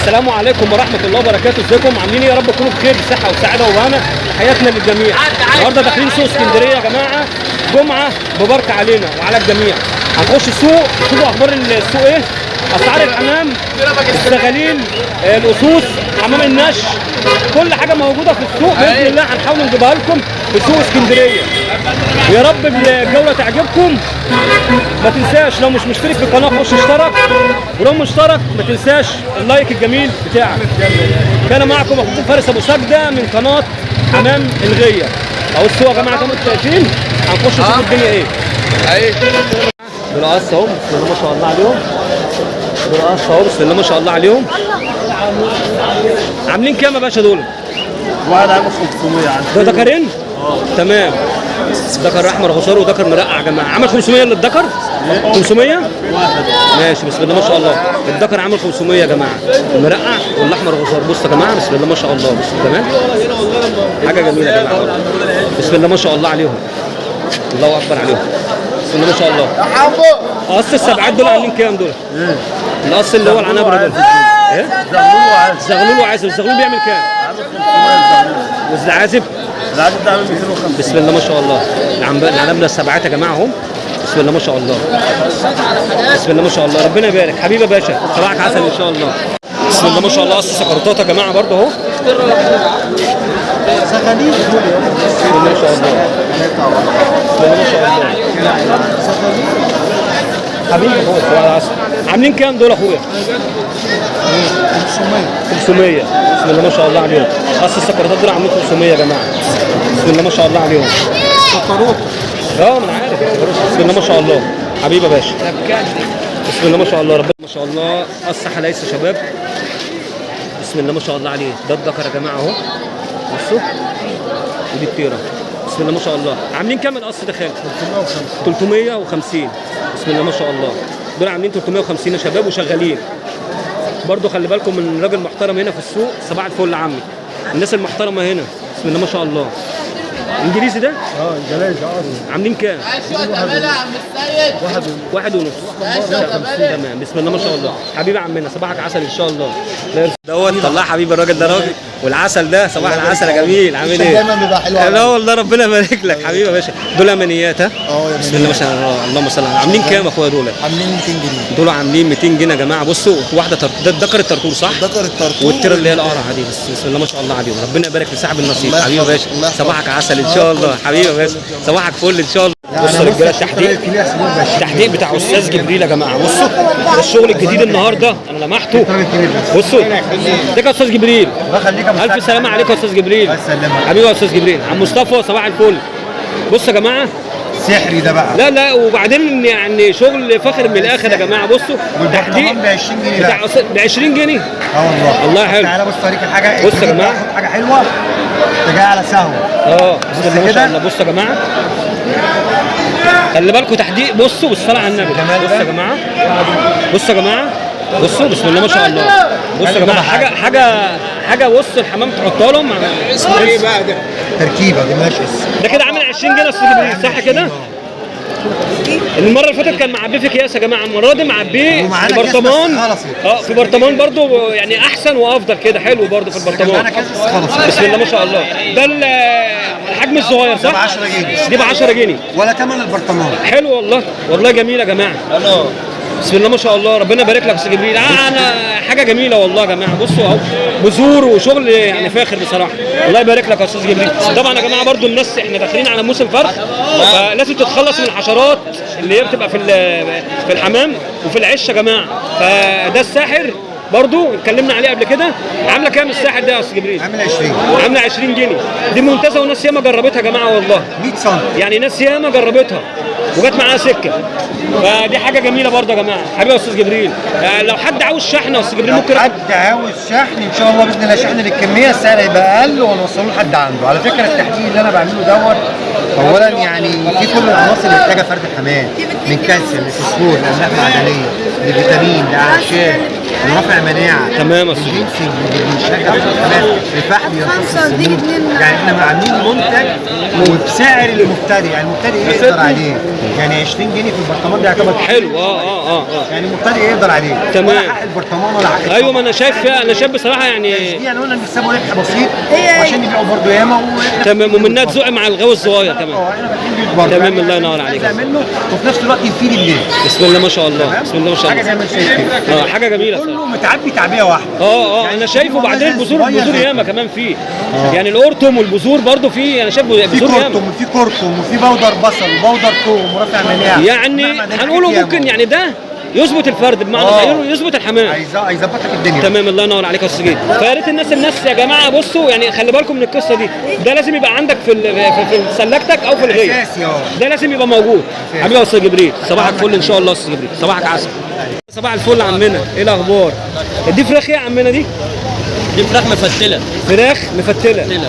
السلام عليكم ورحمه الله وبركاته. ازيكم عاملين ايه؟ يا رب تكونوا بخير بصحه وسعاده وهنا. تحياتنا للجميع. النهارده داخلين سوق اسكندريه يا جماعه، جمعه مباركه علينا وعلى الجميع. هنخش السوق، شوفوا اخبار السوق ايه، اسعار الحمام، السغاليل، الاسوس، حمام النش، كل حاجه موجوده في السوق باذن الله هنحاول نجيبها لكم في سوق اسكندريه. ويا رب الجوله تعجبكم. ما تنساش لو مش مشترك في القناه خش اشترك، ولو مشترك ما تنساش اللايك الجميل بتاعك. كان معكم اخوكم فارس ابو سجده من قناه حمام الغيه. اهو السوق يا جماعه زي ما انتم شايفين. هنخش نشوف الدنيا ايه. دول قص اهو بسم الله ما شاء الله عليهم. دول قص اهو بسم الله ما شاء الله عليهم. عاملين كام يا باشا دول؟ واحد عامل 500 يعني. ده ذكرين؟ تمام. ذكر احمر غصار وذكر مرقع يا جماعه. عمل 500 للذكر؟ 500؟ واحد. ماشي بسم الله ما شاء الله. الذكر عامل 500 يا جماعه. المرقع والاحمر غصار. بصوا يا جماعه بسم الله ما شاء الله. بصوا تمام. حاجه جميله يا جماعه. بسم الله ما شاء الله عليهم. الله اكبر عليهم. بسم الله ما شاء الله. قص السبعات دول عاملين كام دول؟ القص اللي هو العنبره دول. ايه؟ زغلول وعازب. الزغلول بيعمل كام؟ والعازب؟ العدد ده عامل 250. بسم الله ما شاء الله. العنبره السبعات يا جماعه اهم. بسم الله ما شاء الله. بسم الله ما شاء الله. ربنا يبارك حبيبي يا باشا. صباحك عسل ان شاء الله. بسم الله ما شاء الله. قص سكرتات يا جماعه برضه اهو. سخانين بسم الله ما شاء الله. بسم الله ما شاء الله. حبيبي هو صباح العسل. عاملين كام دول اخويا؟ 500. بسم الله ما شاء الله عليهم. قص السكرتات دول عاملين 500 يا جماعه. بسم الله ما شاء الله عليهم. سكروت. ما انا عارف. بسم الله ما شاء الله. حبيبي يا باشا. بسم الله ما شاء الله. ربنا ما شاء الله. قص حلايس يا شباب. بسم الله ما شاء الله عليه. ده الذكر يا جماعه اهو. بصوا. ودي الطيره. بسم الله ما شاء الله. عاملين كام القص ده خالد؟ 350. بسم الله ما شاء الله. دول عاملين 350 يا شباب وشغالين. برضو خلي بالكم من راجل محترم هنا في السوق. صباح الفل يا عمي. الناس المحترمه هنا. بسم الله ما شاء الله. انجليزي ده؟ انجليزي عاملين كام؟ واحد ونص. تمام. بسم الله ما شاء الله. حبيبي عمنا صباحك عسل ان شاء الله. دوت طلع حبيبي الراجل ده راجل. والعسل ده صباح العسل يا جميل. عامل ايه؟ دايما بيبقى حلو. لا والله ربنا يبارك لك حبيبي يا باشا. دول امانيات ها؟ بسم الله ما شاء الله. اللهم صل على. عاملين كام يا اخويا دول؟ عاملين 200 جنيه. دول عاملين 200 جنيه يا جماعه. بصوا واحده ده الذكر الطرطور صح؟ ذكر الطرطور والتيره اللي هي القرعه دي. بسم الله ما شاء الله عليهم. ربنا يبارك في صاحب النصيب حبيبي يا باشا. صباحك عسل ان شاء الله حبيبي يا باشا. صباحك فل ان شاء الله. بصوا يا رجاله التحديق بتاع استاذ جبريل يا جماعه. بصوا ده الشغل الجديد النهارده انا لمحته. بصوا ده يا استاذ جبريل. الف سلامه عليك يا استاذ جبريل. حبيبي يا استاذ جبريل. عم مصطفى صباح الفل. بصوا يا جماعه سحري ده بقى. لا وبعدين يعني شغل فاخر من الاخر يا جماعه. بصوا تحديق ب 20 جنيه ب 20 جنيه. والله. والله حلو. تعالى بص اوريك الحاجه. بص يا جماعه حاجه حلوه. انت جاي على سهو. بسم الله ما شاء الله. بصوا يا جماعه خلي بالكم تحديق. بصوا بالصلاه على النبي. بصوا يا جماعه. بصوا يا جماعه. بصوا بسم الله ما شاء الله. بصوا يا جماعه حاجه بص الحمام تحطها لهم. اسمه ايه بقى ده؟ تركيبه دي ماشي. ده كده عامل 20 جنيه يا استاذ جبريل صح كده؟ المره اللي فاتت كان معبيه في اكياس يا جماعه. المره دي معبيه في برطمان. في برطمان برضو يعني احسن وافضل كده. حلو برضو في البرطمان. بسم الله ما شاء الله. ده الحجم الصغير صح؟ ب 10 جنيه. دي ب 10 جنيه ولا ثمن البرطمان. حلو والله. والله جميل يا جماعه. بسم الله ما شاء الله. ربنا يبارك لك يا استاذ جبريل. انا حاجه جميله والله يا جماعه. بصوا اهو بذور وشغل يعني فاخر بصراحه. الله يبارك لك يا استاذ جبريل. طبعا يا جماعه برضو الناس احنا داخلين على موسم فرخ فلازم تتخلص من الحشرات اللي هي بتبقى في الحمام وفي العش يا جماعه. فده الساحر برضو اتكلمنا عليه قبل كده. عامله كام الساحر ده يا استاذ جبريل؟ عامله 20 جنيه. دي ممتازه وناس ياما جربتها يا جماعه والله. 100 سم يعني ناس ياما جربتها وجت معاها سكه. فدي حاجه جميله برضه يا جماعه. حبيبي يا استاذ جبريل. لو حد عاوز شحن يا استاذ جبريل ممكن. لو حد عاوز شحن ان شاء الله باذن الله شحن للكميه السعر هيبقى اقل ونوصله لحد عنده. على فكره التحديد اللي انا بعمله دوت اولا يعني في كل العناصر اللي محتاجها فرد الحمام من كالسيوم لفوسفور لاملاح معدنيه لفيتامين لاعشاب ورافع مناعه. تمام يا استاذ. بنشجع الحمام الفحم يمتص السموم. يعني احنا عاملين منتج وبسعر المبتدئ، يعني المبتدئ يقدر عليه، يعني 20 جنيه في البرطمان ده يعتبر حلو. يعني المبتدئ يقدر عليه. تمام. ولا حق البرطمان ولا حق ايوه، ما انا شايف بصراحه يعني قلنا نكسبه ربح بسيط عشان يبيعوا برضه ياما. تمام، ومنها تزق مع الغاوي الصغير كمان. احنا فاتحين بيوت برضه. تمام، الله ينور عليك. منه وفي نفس الوقت يفيد الناس. بسم الله ما شاء الله، بسم الله ما شاء حاجه الله. زي ما انت شايف كده. حاجه جميله كله متعبي تعبيه واحده. يعني انا شايفه. وبعدين البذور ياما كمان فيه. يعني القرطم والبذور برضه فيه، انا شايف في بذور ياما. كركم وفي كركم وفي بودر بصل وبودر ثوم ورافع مناعه. يعني هنقوله ممكن يعني ده يظبط الفرد، بمعنى صحيح يظبط الحمام. هيظبط لك الدنيا. تمام، الله ينور عليك يا استاذ جيد. فيا ريت الناس يا جماعه بصوا، يعني خلي بالكم من القصه دي. ده لازم يبقى عندك في سلكتك او في الغيه. اساسي ده لازم يبقى موجود. حبيبي يا استاذ جبريل، صباحك فل ان شاء الله يا استاذ جبريل، صباحك عسل. صباح الفل يا عمنا، ايه الاخبار؟ دي فراخ ايه يا عمنا دي؟ دي فراخ مفتله. فراخ مفتله.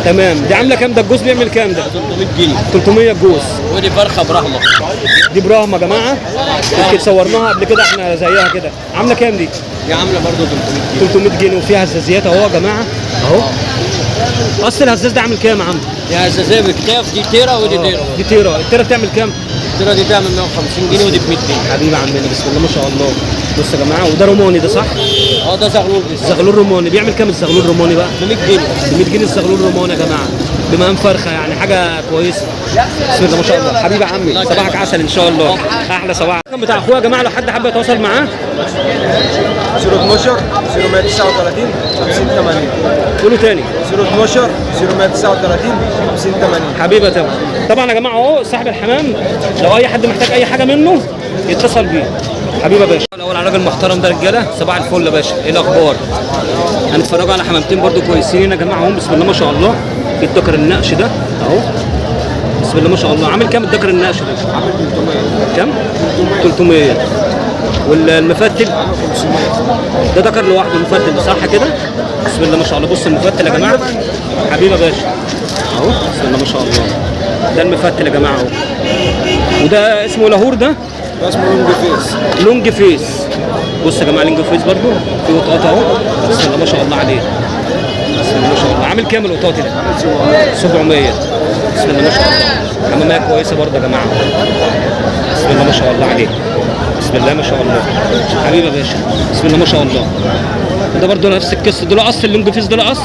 تمام، دي عامله كام؟ ده الجوز بيعمل كام ده؟ 300 جنيه. 300 الجوز. ودي فرخه برحمه. دي براهما يا جماعه. يمكن صورناها قبل كده احنا زيها كده. عامله كام دي؟ دي عامله برضه 300 جنيه. 300 جنيه وفيها هزازيات اهو يا جماعه اهو. اصل الهزاز ده عامل كام يا عم؟ دي هزازيه بكتاف، دي تيره ودي تيره. دي تيره. التيره بتعمل كام؟ التيره دي تعمل 150 جنيه ودي ب 100 جنيه. حبيبي عمنا، بسم الله ما شاء الله. بصوا يا جماعه، وده روماني ده صح؟ ده زغلول. الزغلول روماني بيعمل كام الزغلول الروماني بقى؟ ب 100 جنيه. ب 100 جنيه الزغلول الروماني يا جماعه، بمقام فرخه، يعني حاجه كويسه. بسم الله ما شاء الله. حبيبي عمي، صباحك عسل ان شاء الله. احلى صباح. الرقم بتاع اخويا يا جماعه لو حد حابب يتواصل معاه 012 0139 50 80. قولوا تاني. 012 0139 50 80. حبيبي يا تمام. طبعا يا جماعه اهو صاحب الحمام، لو اي حد محتاج اي حاجه منه يتصل بيه. حبيبي يا باشا. الاول على الراجل المحترم ده رجاله، صباح الفل يا باشا، ايه الاخبار؟ هنتفرجوا على حمامتين برضو كويسين يا جماعه اهم، بسم الله ما شاء الله. في الدكر النقش ده اهو، بسم الله ما شاء الله. عامل كام الدكر النقش ده؟ عامل 300. كام؟ 300. والمفتل ده دكر لوحده المفتل صح كده؟ بسم الله ما شاء الله. بص المفتل يا جماعه، حبيبي يا باشا اهو، بسم الله ما شاء الله. ده المفتل يا جماعه اهو. وده اسمه لاهور ده؟ ده اسمه لونج فيس. لونج فيس. بص يا جماعه لونج فيس برضو في قطاط اهو، بسم الله ما شاء الله عليه. بسم الله ما شاء الله. عامل كام القطاط ده؟ 700. بسم الله ما شاء الله. حماميه كويسه برضه يا جماعه. بسم الله ما شاء الله عليه. بسم الله ما شاء الله. حبيبي يا باشا، بسم الله ما شاء الله. ده برضه نفس القصه، دول قص اللونج فيس، دول قص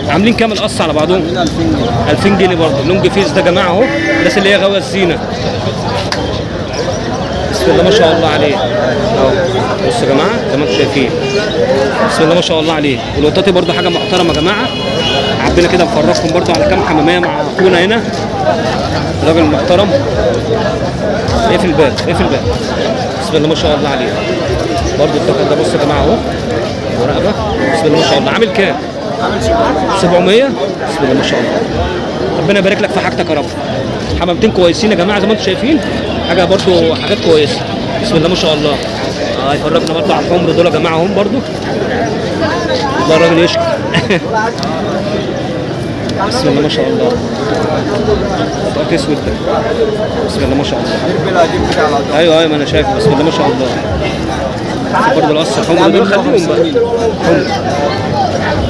عاملين كام القص على بعضهم؟ 2000 جنيه برضه. اللونج فيس ده يا جماعه اهو، الناس اللي هي غاويه الزينه. بسم الله ما شاء الله عليه اهو. بصوا يا جماعه زي ما انتم شايفين، بسم الله ما شاء الله عليه. والقطاطي برضه حاجه محترمه يا جماعه. حبينا كده نفرجكم برضه على كام حماميه مع اخونا هنا الراجل المحترم. اقفل الباب، اقفل الباب. بسم الله ما شاء الله عليه. برضه الدكر ده بصوا يا جماعه اهو، ورقبه. بسم الله ما شاء الله. عامل كام؟ 700. بسم الله ما شاء الله. ربنا يبارك لك في حاجتك يا رب. حمامتين كويسين يا جماعه زي ما انتم شايفين، حاجه برضه حاجات كويسه. بسم الله ما شاء الله. هيفرجنا برضه على الحمر دول يا جماعه هم برضه. ده الراجل يشكي. بسم الله ما شاء الله. قطعة اسود ده. بسم الله ما شاء الله. ايوه ما انا شايف. بسم الله ما شاء الله. في برضه القص الحمر دول خليهم بقى. حمر.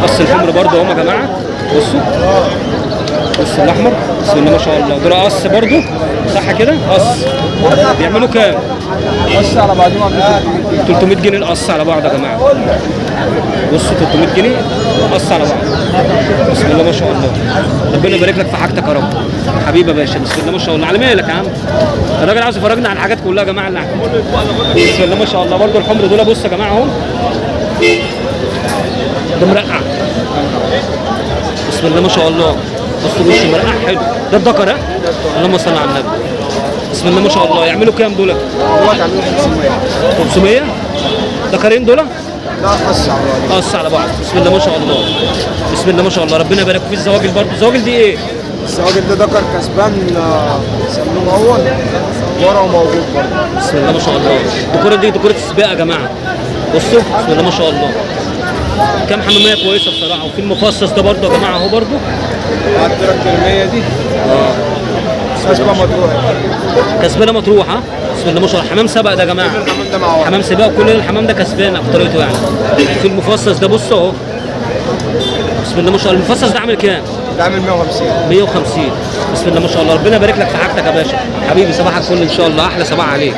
قص الحمر برضه هم يا جماعه. بصوا. بص الاحمر. بسم الله ما شاء الله. دول قص برضه صح كده؟ قص. بيعملوا كام؟ قص على بعضهم 300 جنيه القص على بعض يا جماعه. بصوا 300 جنيه قص على بعض. بسم الله ما شاء الله. ربنا يبارك لك في حاجتك يا رب. حبيبي يا باشا، بسم الله ما شاء الله. على مالك يا عم؟ الراجل عاوز يفرجنا على الحاجات كلها يا جماعه اللي بسم الله ما شاء الله. برضه الحمر دول بصوا يا جماعه اهم. ده مرقع. بسم الله ما شاء الله. بصوا وش مرقع حلو. ده الدكر ها؟ اللهم صل على النبي. بسم الله ما شاء الله. يعملوا كام دول؟ دلوقتي عاملين 500. 500. دكرين دول؟ لا قص على بعض. قص على بعض. بسم الله ما شاء الله. بسم الله ما شاء الله. ربنا يبارك في الزواجل برضه. الزواجل دي ايه؟ الراجل ده ذكر كسبان سموه اول ورا وموجود برضه. بسم الله ما شاء الله. الديكوره دي ديكوره سباق يا جماعه. بصوا بسم الله ما شاء الله. كام حماميه كويسه بصراحه. وفي المفصص ده برضه يا جماعه اهو برضه. التركه الكرميه دي كسبه مطروح. كسبانه مطروح ها. بسم الله ما شاء الله. حمام سبق ده يا جماعه، الحمام ده مع واحد. حمام سباق، وكل الحمام ده كسبان بطريقته يعني. في المفصص ده بص اهو، بسم الله ما شاء الله. المفصص ده عامل كام؟ ده عامل 150. 150. بسم الله ما شاء الله. ربنا يبارك لك في حاجتك يا باشا حبيبي. صباحك الفل ان شاء الله، احلى صباح عليك.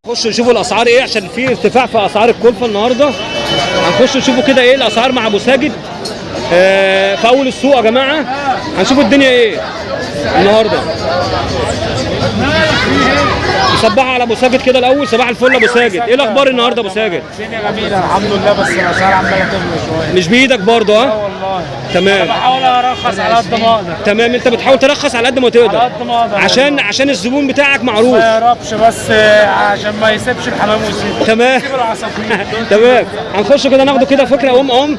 نخش نشوفوا الاسعار ايه، عشان في ارتفاع في اسعار الكلفه النهارده. هنخش نشوفوا كده ايه الاسعار مع ابو ساجد في اول السوق يا جماعه. هنشوف الدنيا ايه النهارده. نصبحوا على ابو ساجد كده الاول. صباح الفل يا ابو ساجد، ايه الاخبار النهارده يا ابو ساجد؟ الدنيا جميلة الحمد لله، بس الأسعار عمالة تغلى شوية. مش بايدك برضه ها؟ والله تمام بحاول أرخص على قد ما أقدر. تمام. انت بتحاول ترخص على قد ما على تقدر قد ما أقدر عشان الزبون بتاعك معروف. ما يهربش، بس عشان ما يسيبش الحمام ويسيب تمام يسيب العصافير. تمام. هنخش كده ناخده كده فكره ام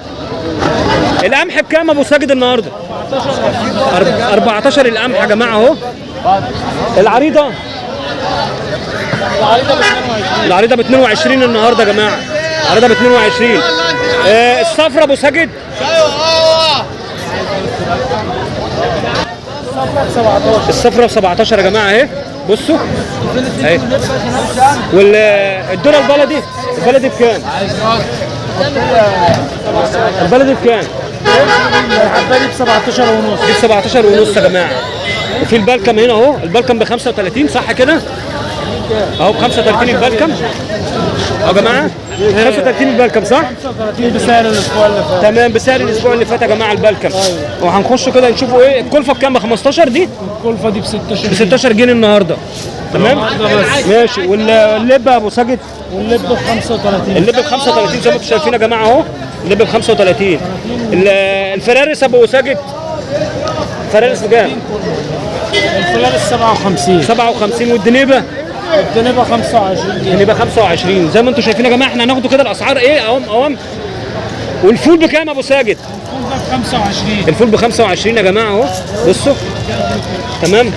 القمح بكام ابو ساجد النهارده؟ 14 القمح يا جماعه اهو. العريضه العريضه ب 22 النهارده يا جماعه. العريضه ب 22. الصفرة ابو ساجد الصفرة ب 17 يا جماعه اهي. بصوا اهي. والذره البلدي بكام؟ البلدي بكام؟ الحبة دي ب 17 ونص. دي ب 17 ونص يا جماعه. وفي البلكم هنا اهو، البلكم ب 35 صح كده؟ اهو ب 35 البلكم اهو يا جماعه. 35 البلكم صح؟ 35 بسعر الأسبوع اللي فات. تمام بسعر الاسبوع اللي فات يا جماعه البلكم. وهنخش كده نشوفوا ايه الكلفه بكام. ب 15 دي؟ الكلفة دي ب 16 ب 16 جنيه النهارده. تمام؟ ماشي. واللب يا ابو ساجد؟ واللب ب 35. اللب ب 35 زي ما انتم شايفين يا جماعه اهو. اللب ب 35. الفرارس ابو ساجد؟ فرارس بكام؟ الفلان 57. 57. والدنيبه؟ الدنيا ب 25 جنيه. يبقى 25 زي ما انتم شايفين يا جماعه. احنا هناخده كده الاسعار ايه اهو. والفول بكام يا ابو ساجد؟ الفول ده ب 25. الفول ب 25 يا جماعه اهو. بصوا تمام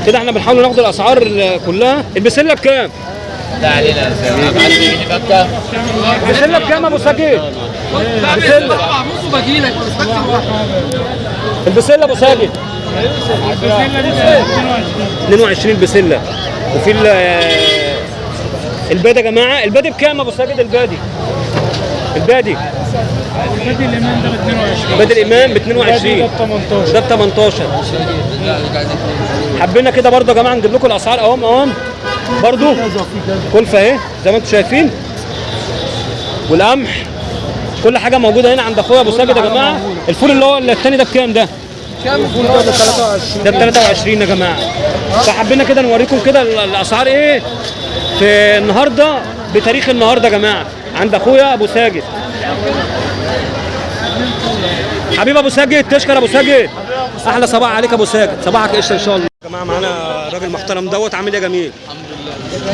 كده. احنا بنحاول ناخد الاسعار كلها. البسله بكام؟ البسله بكام يا ابو ساجد؟ البسله البسله ابو ساجد البسلة دي ب 22. 22 البسله. وفي البادي يا جماعه. البادي بكام يا ابو ساجد؟ البادي البادي الإمام ده ب 22. بادي الامام ب البادي 22. ده ب 18. ده ب 18. حبينا كده برضه يا جماعه نجيب لكم الاسعار اهو برضه. كلفه اهي زي ما انتم شايفين. والقمح كل حاجه موجوده هنا عند اخويا ابو ساجد يا جماعه. الفول اللي هو الثاني ده بكام ده؟ الفول ده ب 23. ده ب 23 يا جماعه. فحبينا كده نوريكم كده الاسعار ايه في النهارده بتاريخ النهارده يا جماعه عند اخويا ابو ساجد. حبيب ابو ساجد تشكر ابو ساجد. احلى صباح عليك ابو ساجد. صباحك قشطه ان شاء الله. يا جماعه معانا راجل محترم دوت. عامل ايه يا جميل؟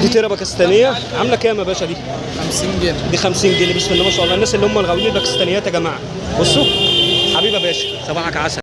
دي تيره باكستانيه عامله كام يا باشا دي؟ 50 جنيه. دي 50 جنيه. بسم الله ما شاء الله. الناس اللي هم الغاويين الباكستانيات يا جماعه بصوا. حبيبي يا باشا صباحك عسل.